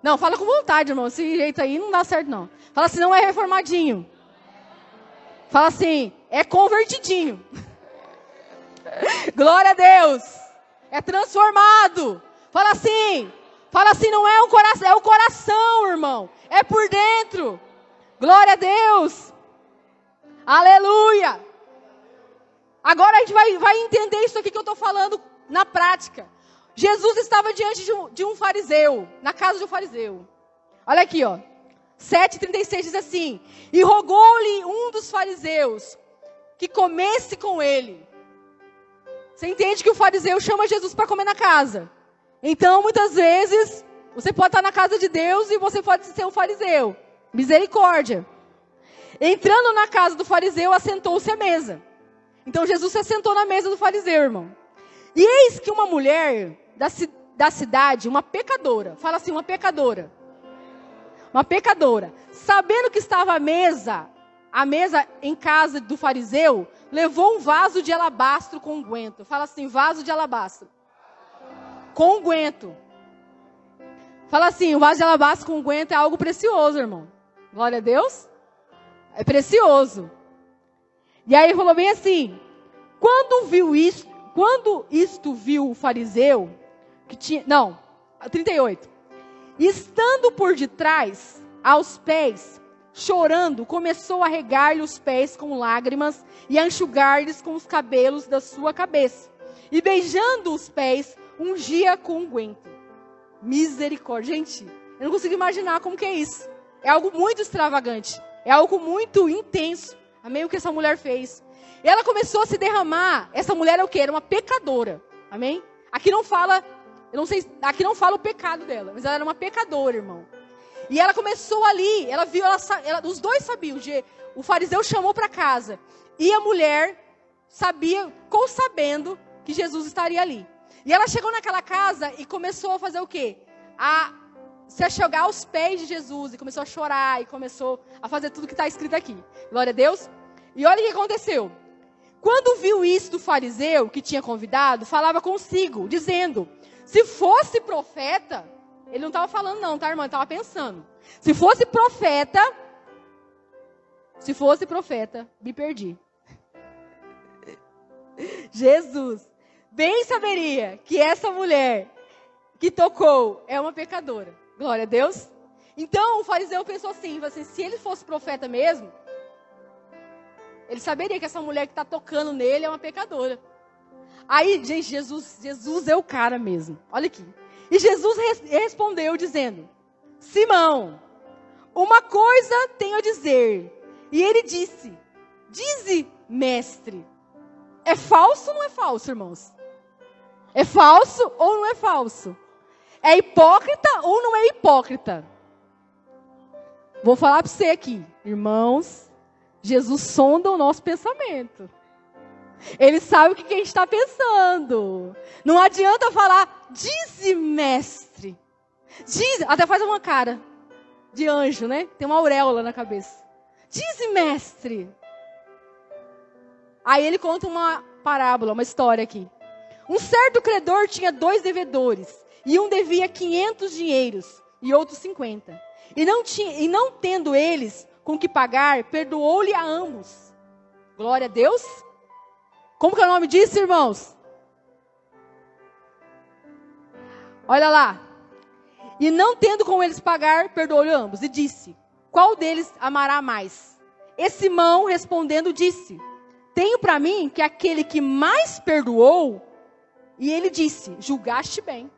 Não, fala com vontade, irmão. Esse jeito aí não dá certo, não. Fala assim, não é reformadinho. Fala assim, é convertidinho. Glória a Deus. É transformado. Fala assim, não é um coração, é o coração, irmão. É por dentro. Glória a Deus. Aleluia. Agora a gente vai entender isso aqui que eu estou falando na prática. Jesus estava diante de um fariseu, na casa de um fariseu. Olha aqui, ó. 7,36 diz assim, e rogou-lhe um dos fariseus que comesse com ele. Você entende que o fariseu chama Jesus para comer na casa. Então, muitas vezes, você pode estar na casa de Deus e você pode ser um fariseu. Misericórdia. Entrando na casa do fariseu, assentou-se à mesa. Então, Jesus se assentou na mesa do fariseu, irmão. E eis que uma mulher da cidade, uma pecadora, fala assim, uma pecadora, sabendo que estava à mesa em casa do fariseu, levou um vaso de alabastro com unguento. Fala assim, vaso de alabastro. Com unguento. Fala assim, o vaso de alabastro com unguento é algo precioso, irmão. Glória a Deus. É precioso. E aí falou bem assim, quando isto viu o fariseu, 38. Estando por detrás, aos pés, chorando, começou a regar-lhe os pés com lágrimas e a enxugar-lhes com os cabelos da sua cabeça. E beijando os pés, ungia com unguento. Misericórdia. Gente, eu não consigo imaginar como que é isso. É algo muito extravagante. É algo muito intenso. Amém? O que essa mulher fez. E ela começou a se derramar. Essa mulher é o quê? Era uma pecadora. Amém? Aqui não fala, aqui não fala o pecado dela, mas ela era uma pecadora, irmão. E ela começou ali, ela viu, os dois sabiam, o fariseu chamou para casa. E a mulher ficou sabendo que Jesus estaria ali. E ela chegou naquela casa e começou a fazer o quê? A se achegar aos pés de Jesus, e começou a chorar, e começou a fazer tudo que está escrito aqui. Glória a Deus. E olha o que aconteceu. Quando viu isso, o fariseu que tinha convidado, falava consigo, dizendo, se fosse profeta, ele não estava falando não, tá, irmã? Ele estava pensando. Se fosse profeta, me perdi. Jesus, bem saberia que essa mulher que tocou é uma pecadora. Glória a Deus. Então o fariseu pensou assim, se ele fosse profeta mesmo, ele saberia que essa mulher que está tocando nele é uma pecadora. Aí, gente, Jesus é o cara mesmo. Olha aqui. E Jesus respondeu dizendo, Simão, uma coisa tenho a dizer. E ele disse, dize, mestre. É falso ou não é falso, irmãos? É falso ou não é falso? É hipócrita ou não é hipócrita? Vou falar para você aqui, irmãos. Jesus sonda o nosso pensamento. Ele sabe o que a gente está pensando. Não adianta falar, dize, mestre. Diz, até faz uma cara de anjo, né? Tem uma auréola na cabeça. Dize, mestre. Aí ele conta uma parábola, uma história aqui. Um certo credor tinha 2 devedores, e um devia 500 dinheiros, e outro 50. E não tendo eles com que pagar, perdoou-lhe a ambos. Glória a Deus. Como que é o nome disso, irmãos? Olha lá. E não tendo com eles pagar, perdoou-lhe a ambos. E disse, qual deles amará mais? E Simão, respondendo, disse, tenho para mim que aquele que mais perdoou. E ele disse, julgaste bem.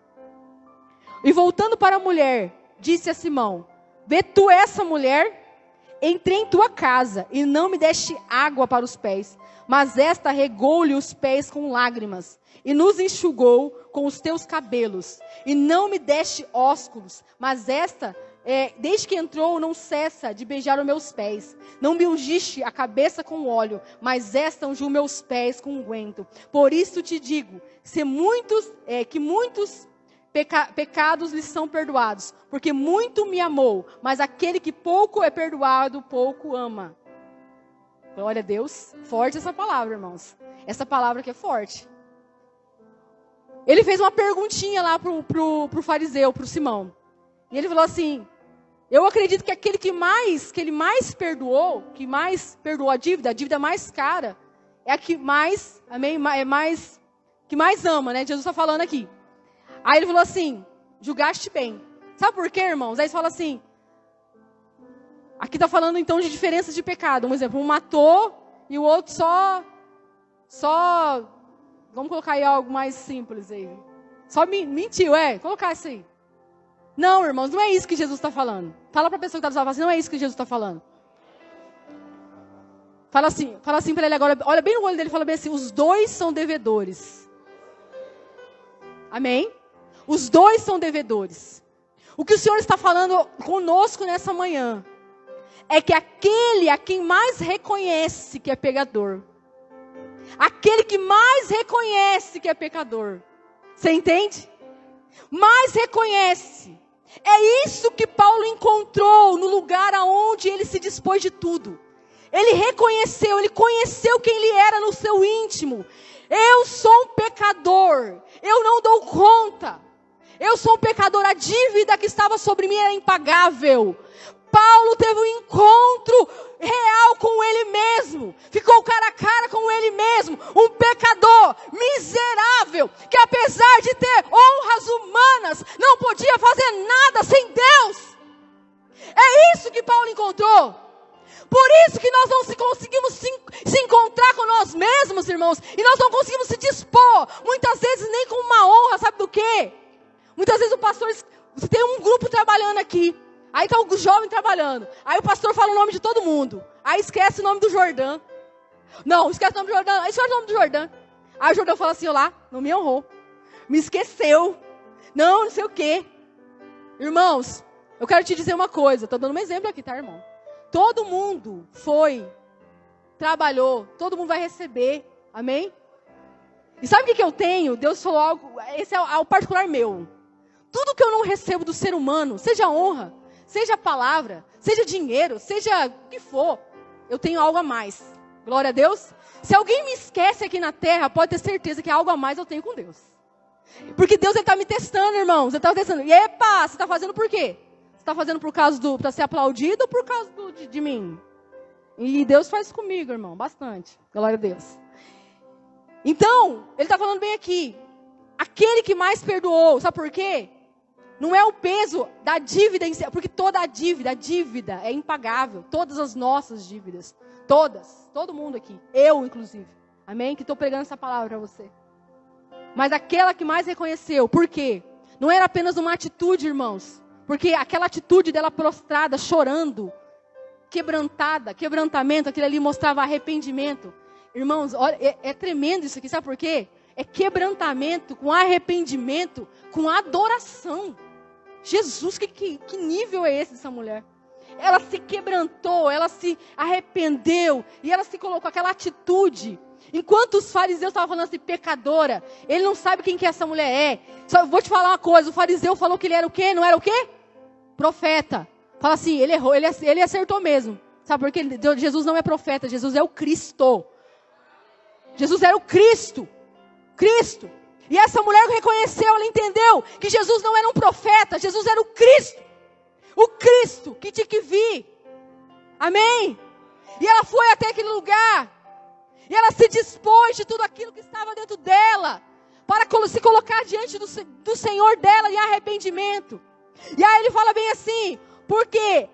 E voltando para a mulher, disse a Simão, vê tu essa mulher? Entrei em tua casa e não me deste água para os pés, mas esta regou-lhe os pés com lágrimas e nos enxugou com os teus cabelos. E não me deste ósculos, mas esta, desde que entrou, não cessa de beijar os meus pés. Não me ungiste a cabeça com óleo, mas esta ungiu meus pés com unguento. Por isso te digo, que muitos pecados lhes são perdoados, porque muito me amou, mas aquele que pouco é perdoado, pouco ama. Glória a Deus. Forte essa palavra, irmãos. Essa palavra que é forte. Ele fez uma perguntinha lá pro fariseu, pro Simão. E ele falou assim, eu acredito que aquele que ele mais perdoou, que mais perdoou a dívida mais cara, é a que mais, amém? Que mais ama, né? Jesus está falando aqui. Aí ele falou assim, julgaste bem. Sabe por quê, irmãos? Aí ele fala assim, aqui está falando então de diferenças de pecado. Um exemplo, um matou e o outro só, vamos colocar aí algo mais simples aí. Só mentiu, colocar isso aí. Não, irmãos, não é isso que Jesus está falando. Fala para a pessoa que está assim, não é isso que Jesus está falando. Fala assim para ele agora, olha bem no olho dele e fala bem assim, os dois são devedores. Amém? Os dois são devedores. O que o Senhor está falando conosco nessa manhã é que aquele a quem mais reconhece que é pecador, aquele que mais reconhece que é pecador, você entende? Mais reconhece. É isso que Paulo encontrou no lugar aonde ele se dispôs de tudo. Ele reconheceu, ele conheceu quem ele era no seu íntimo. Eu sou um pecador, eu não dou conta. Eu sou um pecador, a dívida que estava sobre mim era impagável. Paulo teve um encontro real com ele mesmo. Ficou cara a cara com ele mesmo. Um pecador miserável, que apesar de ter honras humanas, não podia fazer nada sem Deus. É isso que Paulo encontrou. Por isso que nós não conseguimos se encontrar com nós mesmos, irmãos. E nós não conseguimos se dispor, muitas vezes nem com uma honra, sabe do quê? Muitas vezes o pastor, você tem um grupo trabalhando aqui. Aí está o jovem trabalhando. Aí o pastor fala o nome de todo mundo. Aí esquece o nome do Jordão. Não, esquece o nome do Jordão. Aí esquece o nome do Jordão. Aí o Jordão fala assim, olá, não me honrou. Me esqueceu. Não sei o quê. Irmãos, eu quero te dizer uma coisa. Estou dando um exemplo aqui, tá, irmão? Todo mundo trabalhou. Todo mundo vai receber. Amém? E sabe o que eu tenho? Deus falou algo, esse é o particular meu. Tudo que eu não recebo do ser humano, seja honra, seja palavra, seja dinheiro, seja o que for, eu tenho algo a mais. Glória a Deus. Se alguém me esquece aqui na terra, pode ter certeza que algo a mais eu tenho com Deus. Porque Deus está me testando, irmãos. Ele está testando. E epa, você está fazendo por quê? Você está fazendo por causa para ser aplaudido ou por causa de mim? E Deus faz comigo, irmão, bastante. Glória a Deus. Então, ele está falando bem aqui. Aquele que mais perdoou, sabe por quê? Não é o peso da dívida em si, porque toda a dívida é impagável. Todas as nossas dívidas. Todas. Todo mundo aqui. Eu, inclusive. Amém? Que estou pregando essa palavra para você. Mas aquela que mais reconheceu. Por quê? Não era apenas uma atitude, irmãos. Porque aquela atitude dela prostrada, chorando, quebrantamento, aquilo ali mostrava arrependimento. Irmãos, olha, é tremendo isso aqui. Sabe por quê? É quebrantamento com arrependimento, com adoração. Jesus, que nível é esse dessa mulher? Ela se quebrantou, ela se arrependeu e ela se colocou aquela atitude. Enquanto os fariseus estavam falando assim, pecadora, ele não sabe quem que essa mulher é. Só vou te falar uma coisa, o fariseu falou que ele era o quê? Não era o quê? Profeta. Fala assim, ele errou, ele acertou mesmo. Sabe por quê? Jesus não é profeta, Jesus é o Cristo. Jesus era o Cristo. Cristo. E essa mulher reconheceu, ela entendeu que Jesus não era um profeta, Jesus era o Cristo. O Cristo que tinha que vir. Amém? E ela foi até aquele lugar. E ela se dispôs de tudo aquilo que estava dentro dela. Para se colocar diante do Senhor dela em arrependimento. E aí ele fala bem assim. Porque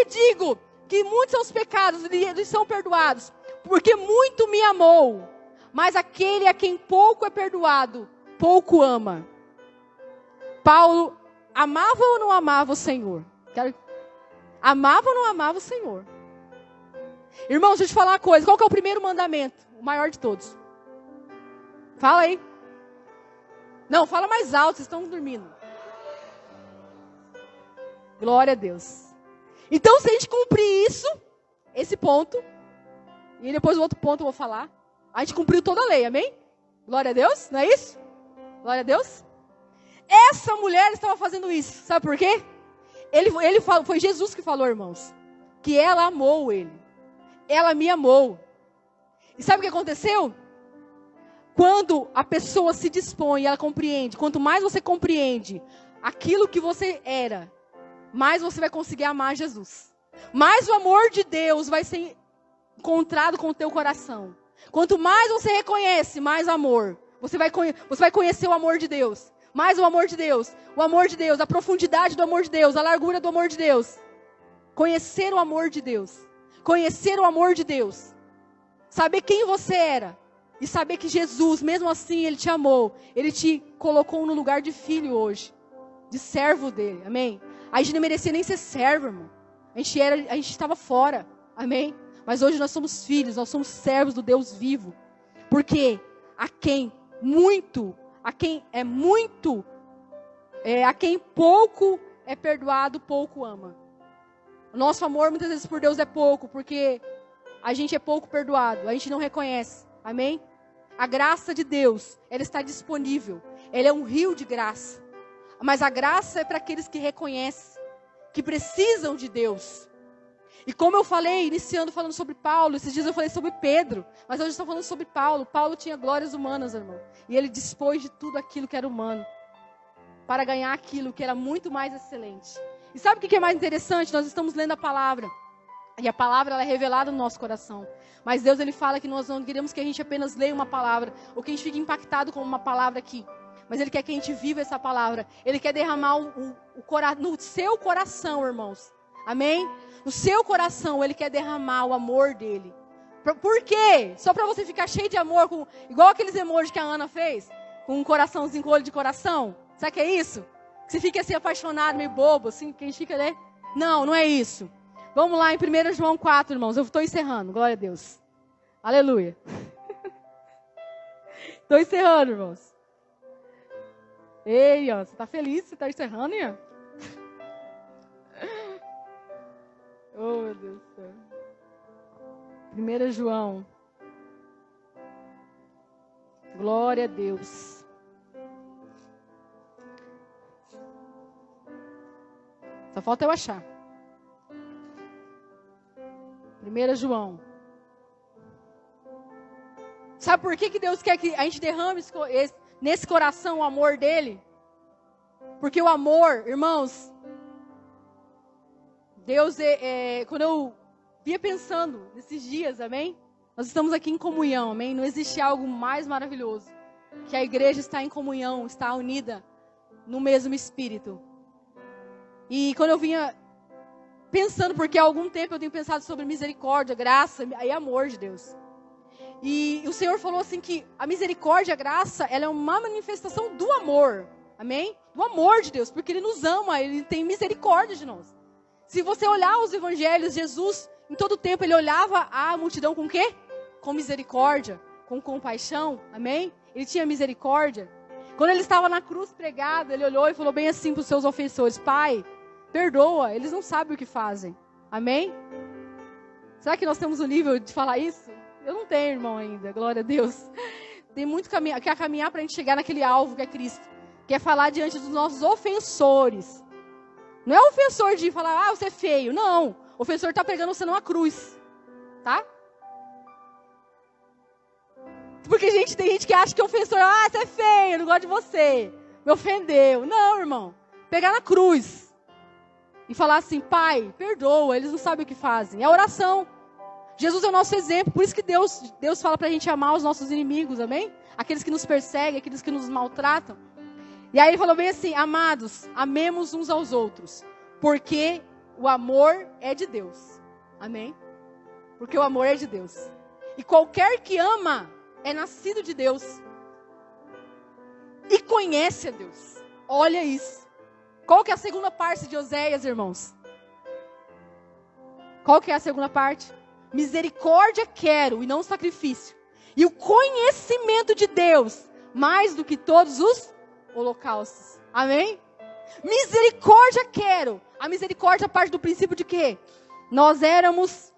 digo que muitos são os pecados e eles são perdoados. Porque muito me amou. Mas aquele a quem pouco é perdoado, pouco ama. Paulo amava ou não amava o Senhor? Amava ou não amava o Senhor? Irmãos, deixa eu te falar uma coisa. Qual que é o primeiro mandamento? O maior de todos. Fala aí. Não, fala mais alto, vocês estão dormindo. Glória a Deus. Então, se a gente cumprir isso, esse ponto, e depois o outro ponto eu vou falar, a gente cumpriu toda a lei, amém? Glória a Deus, não é isso? Glória a Deus. Essa mulher estava fazendo isso, sabe por quê? Foi Jesus que falou, irmãos, que ela amou ele. Ela me amou. E sabe o que aconteceu? Quando a pessoa se dispõe, ela compreende. Quanto mais você compreende aquilo que você era, mais você vai conseguir amar Jesus. Mais o amor de Deus vai ser encontrado com o teu coração. Quanto mais você reconhece, mais amor. Você vai conhecer o amor de Deus. Mais o amor de Deus. O amor de Deus, a profundidade do amor de Deus, a largura do amor de Deus. Conhecer o amor de Deus. Conhecer o amor de Deus. Saber quem você era. E saber que Jesus, mesmo assim, Ele te amou. Ele te colocou no lugar de filho hoje. De servo dele. Amém? A gente não merecia nem ser servo, irmão. A gente estava fora. Amém? Mas hoje nós somos filhos, nós somos servos do Deus vivo. Porque a quem pouco é perdoado, pouco ama. O nosso amor muitas vezes por Deus é pouco, porque a gente é pouco perdoado, a gente não reconhece. Amém? A graça de Deus, ela está disponível. Ela é um rio de graça. Mas a graça é para aqueles que reconhecem, que precisam de Deus. E como eu falei, iniciando falando sobre Paulo, esses dias eu falei sobre Pedro, mas hoje eu estou falando sobre Paulo. Paulo tinha glórias humanas, irmão. E ele dispôs de tudo aquilo que era humano, para ganhar aquilo que era muito mais excelente. E sabe o que é mais interessante? Nós estamos lendo a palavra. E a palavra ela é revelada no nosso coração. Mas Deus ele fala que nós não queremos que a gente apenas leia uma palavra, ou que a gente fique impactado com uma palavra aqui. Mas Ele quer que a gente viva essa palavra. Ele quer derramar no seu coração, irmãos. Amém? No seu coração, Ele quer derramar o amor dEle. Por quê? Só para você ficar cheio de amor, igual aqueles emojis que a Ana fez, com um coraçãozinho, com olho de coração. Sabe o que é isso? Que você fica assim apaixonado, meio bobo, assim, que a gente fica, né? Não, não é isso. Vamos lá em 1 João 4, irmãos. Eu estou encerrando, glória a Deus. Aleluia. Estou encerrando, irmãos. Ei, ó, você está feliz? Você está encerrando, Ian? Oh, meu Deus do céu. 1 João. Glória a Deus. Só falta eu achar. 1 João. Sabe por que Deus quer que a gente derrame nesse coração o amor dele? Porque o amor, irmãos, Deus, quando eu vinha pensando nesses dias, amém? Nós estamos aqui em comunhão, amém? Não existe algo mais maravilhoso que a igreja está em comunhão, está unida no mesmo espírito. E quando eu vinha pensando, porque há algum tempo eu tenho pensado sobre misericórdia, graça e amor de Deus. E o Senhor falou assim que a misericórdia, a graça, ela é uma manifestação do amor, amém? Do amor de Deus, porque Ele nos ama, Ele tem misericórdia de nós. Se você olhar os evangelhos, Jesus, em todo tempo, Ele olhava a multidão com o quê? Com misericórdia, com compaixão, amém? Ele tinha misericórdia. Quando Ele estava na cruz pregado, Ele olhou e falou bem assim para os seus ofensores: Pai, perdoa, eles não sabem o que fazem, amém? Será que nós temos o nível de falar isso? Eu não tenho, irmão, ainda, glória a Deus. Tem muito que a caminhar para a gente chegar naquele alvo que é Cristo, que é falar diante dos nossos ofensores. Não é ofensor de falar, você é feio. Não, o ofensor está pregando você numa cruz, tá? Porque, gente, tem gente que acha que é ofensor. Ah, você é feio, eu não gosto de você. Me ofendeu. Não, irmão. Pegar na cruz. E falar assim, Pai, perdoa, eles não sabem o que fazem. É oração. Jesus é o nosso exemplo. Por isso que Deus fala pra gente amar os nossos inimigos, amém? Aqueles que nos perseguem, aqueles que nos maltratam. E aí ele falou bem assim, amados, amemos uns aos outros. Porque o amor é de Deus. Amém? Porque o amor é de Deus. E qualquer que ama é nascido de Deus. E conhece a Deus. Olha isso. Qual que é a segunda parte de Oséias, irmãos? Qual que é a segunda parte? Misericórdia quero e não sacrifício. E o conhecimento de Deus, mais do que todos os holocaustos. Amém? Misericórdia quero. A misericórdia parte do princípio de quê? Nós éramos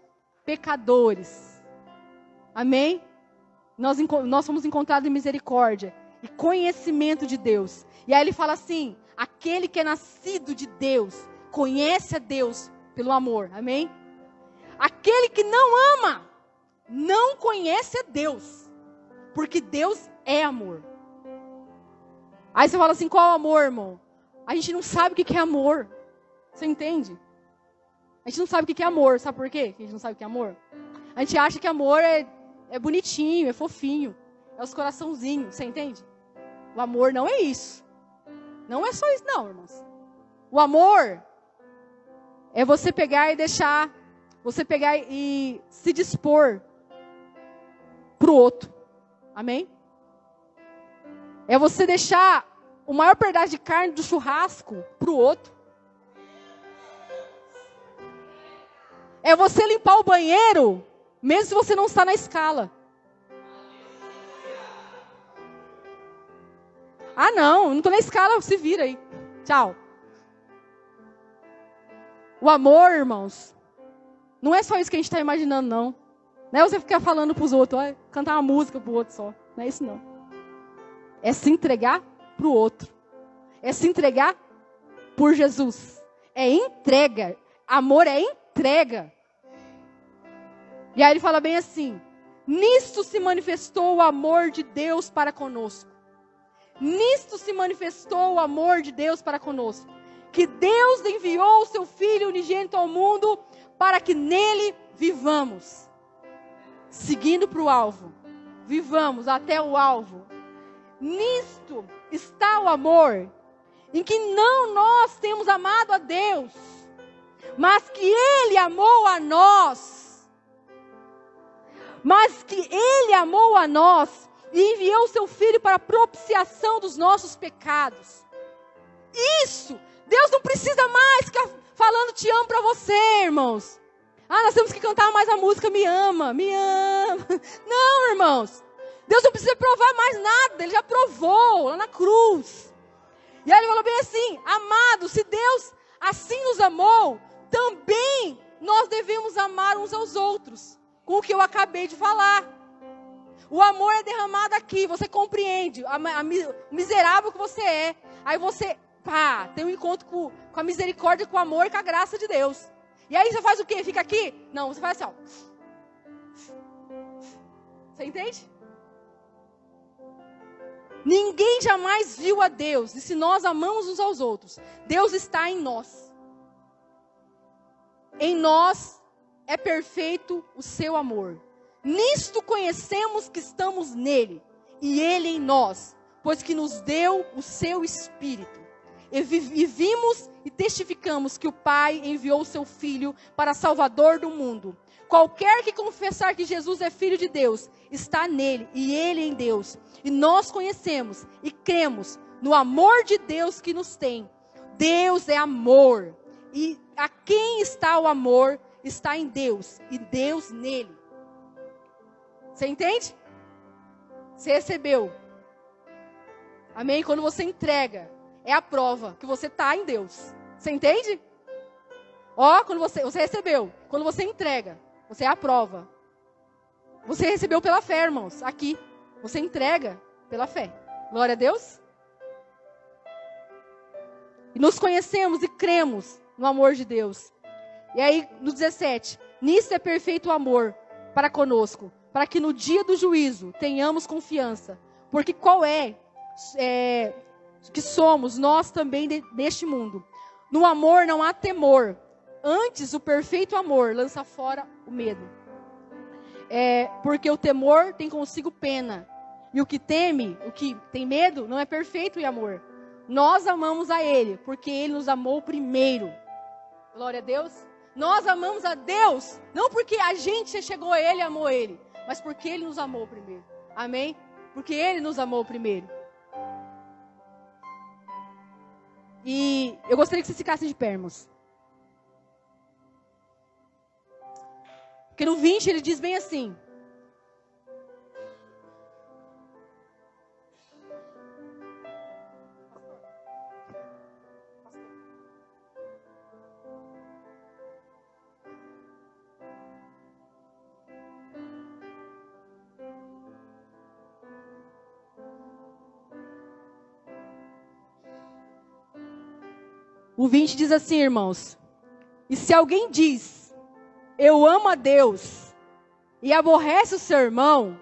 pecadores. Amém? Nós fomos encontrados em misericórdia e conhecimento de Deus. E aí ele fala assim, aquele que é nascido de Deus, conhece a Deus pelo amor. Amém? Aquele que não ama, não conhece a Deus. Porque Deus é amor. Aí você fala assim, qual amor, irmão? A gente não sabe o que é amor. Você entende? A gente não sabe o que é amor. Sabe por quê que a gente não sabe o que é amor? A gente acha que amor é bonitinho, é fofinho. É os coraçãozinhos, você entende? O amor não é isso. Não é só isso não, irmãos. O amor é você pegar e deixar, você pegar e se dispor pro outro. Amém? É você deixar o maior pedaço de carne do churrasco pro outro. É você limpar o banheiro, mesmo se você não está na escala. Ah, não estou na escala, se vira aí. Tchau. O amor, irmãos, não é só isso que a gente está imaginando, não. Não é você ficar falando para os outros, ó, cantar uma música para o outro só. Não é isso, não. É se entregar para o outro. É se entregar por Jesus. É entrega. Amor é entrega. E aí ele fala bem assim, nisto se manifestou o amor de Deus para conosco. Nisto se manifestou o amor de Deus para conosco. Que Deus enviou o seu Filho unigênito ao mundo para que nele vivamos. Seguindo para o alvo. Vivamos até o alvo. Nisto está o amor, em que não nós temos amado a Deus, mas que Ele amou a nós. Mas que Ele amou a nós e enviou o seu Filho para a propiciação dos nossos pecados. Isso, Deus não precisa mais ficar falando te amo para você, irmãos. Ah, nós temos que cantar mais a música me ama, me ama. Não, irmãos. Deus não precisa provar mais nada, Ele já provou lá na cruz. E aí ele falou bem assim, amados, se Deus assim nos amou, também nós devemos amar uns aos outros. Com o que eu acabei de falar. O amor é derramado aqui, você compreende o miserável que você é. Aí você, tem um encontro com a misericórdia, com o amor e com a graça de Deus. E aí você faz o quê? Fica aqui? Não, você faz assim, ó. Você entende? Ninguém jamais viu a Deus. E se nós amamos uns aos outros, Deus está em nós. Em nós é perfeito o seu amor. Nisto conhecemos que estamos nele, e ele em nós, pois que nos deu o seu Espírito. E vimos e testificamos que o Pai enviou o seu Filho para Salvador do mundo. Qualquer que confessar que Jesus é Filho de Deus, está nele e ele em Deus. E nós conhecemos e cremos no amor de Deus que nos tem. Deus é amor. E a quem está o amor, está em Deus e Deus nele. Você entende? Você recebeu. Amém? Quando você entrega, é a prova que você está em Deus. Você entende? Ó, quando você recebeu. Quando você entrega, você é a prova. Você recebeu pela fé, irmãos. Aqui. Você entrega pela fé. Glória a Deus. E nos conhecemos e cremos no amor de Deus. E aí, no 17. Nisso é perfeito o amor para conosco. para que no dia do juízo tenhamos confiança. Porque qual é que somos nós também deste mundo? No amor não há temor. Antes, o perfeito amor lança fora o medo. Porque o temor tem consigo pena. E o que tem medo, não é perfeito em amor. Nós amamos a Ele, porque Ele nos amou primeiro. Glória a Deus. Nós amamos a Deus, não porque a gente chegou a Ele e amou Ele, mas porque Ele nos amou primeiro. Amém? Porque Ele nos amou primeiro. E eu gostaria que vocês ficassem de pé, irmãos. Porque no 20 ele diz bem assim: o 20 diz assim, irmãos: e se alguém diz, eu amo a Deus, e aborrece o seu irmão,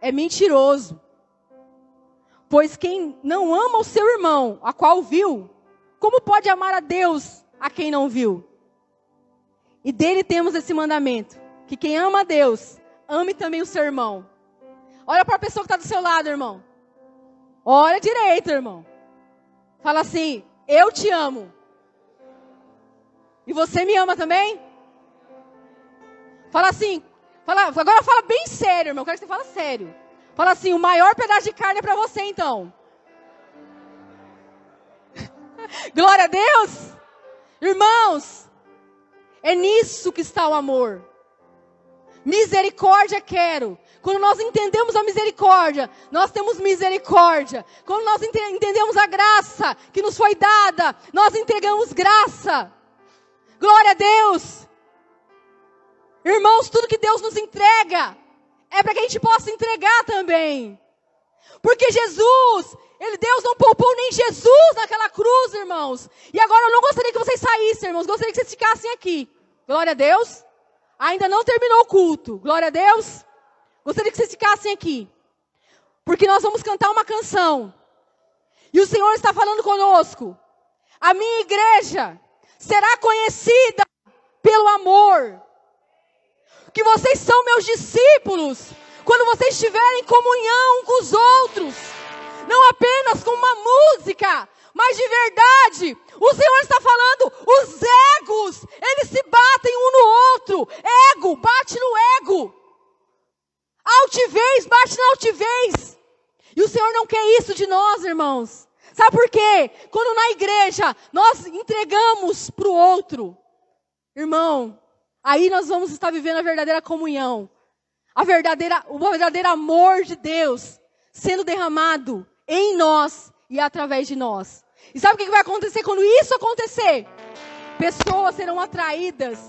é mentiroso. Pois quem não ama o seu irmão, a qual viu, como pode amar a Deus, a quem não viu? E dele temos esse mandamento, que quem ama a Deus, ame também o seu irmão. Olha para a pessoa que está do seu lado, irmão. Olha direito, irmão. Fala assim: eu te amo. E você me ama também? Fala assim, agora fala bem sério, irmão. Eu quero que você fale sério. Fala assim: o maior pedaço de carne é para você, então. Glória a Deus. Irmãos, é nisso que está o amor. Misericórdia quero. Quando nós entendemos a misericórdia, nós temos misericórdia. Quando nós entendemos a graça que nos foi dada, nós entregamos graça. Glória a Deus. Irmãos, tudo que Deus nos entrega é para que a gente possa entregar também. Porque Jesus, Deus não poupou nem Jesus naquela cruz, irmãos. E agora eu não gostaria que vocês saíssem, irmãos. Gostaria que vocês ficassem aqui. Glória a Deus. Ainda não terminou o culto. Glória a Deus. Gostaria que vocês ficassem aqui. Porque nós vamos cantar uma canção. E o Senhor está falando conosco. A minha igreja será conhecida pelo amor. Que vocês são meus discípulos quando vocês estiverem em comunhão com os outros. Não apenas com uma música, mas de verdade. O Senhor está falando, os egos, eles se batem um no outro. Ego bate no ego. Altivez bate na altivez. E o Senhor não quer isso de nós, irmãos. Sabe por quê? Quando na igreja nós entregamos para o outro, irmão, aí nós vamos estar vivendo a verdadeira comunhão. O verdadeiro amor de Deus sendo derramado em nós e através de nós. E sabe o que vai acontecer quando isso acontecer? Pessoas serão atraídas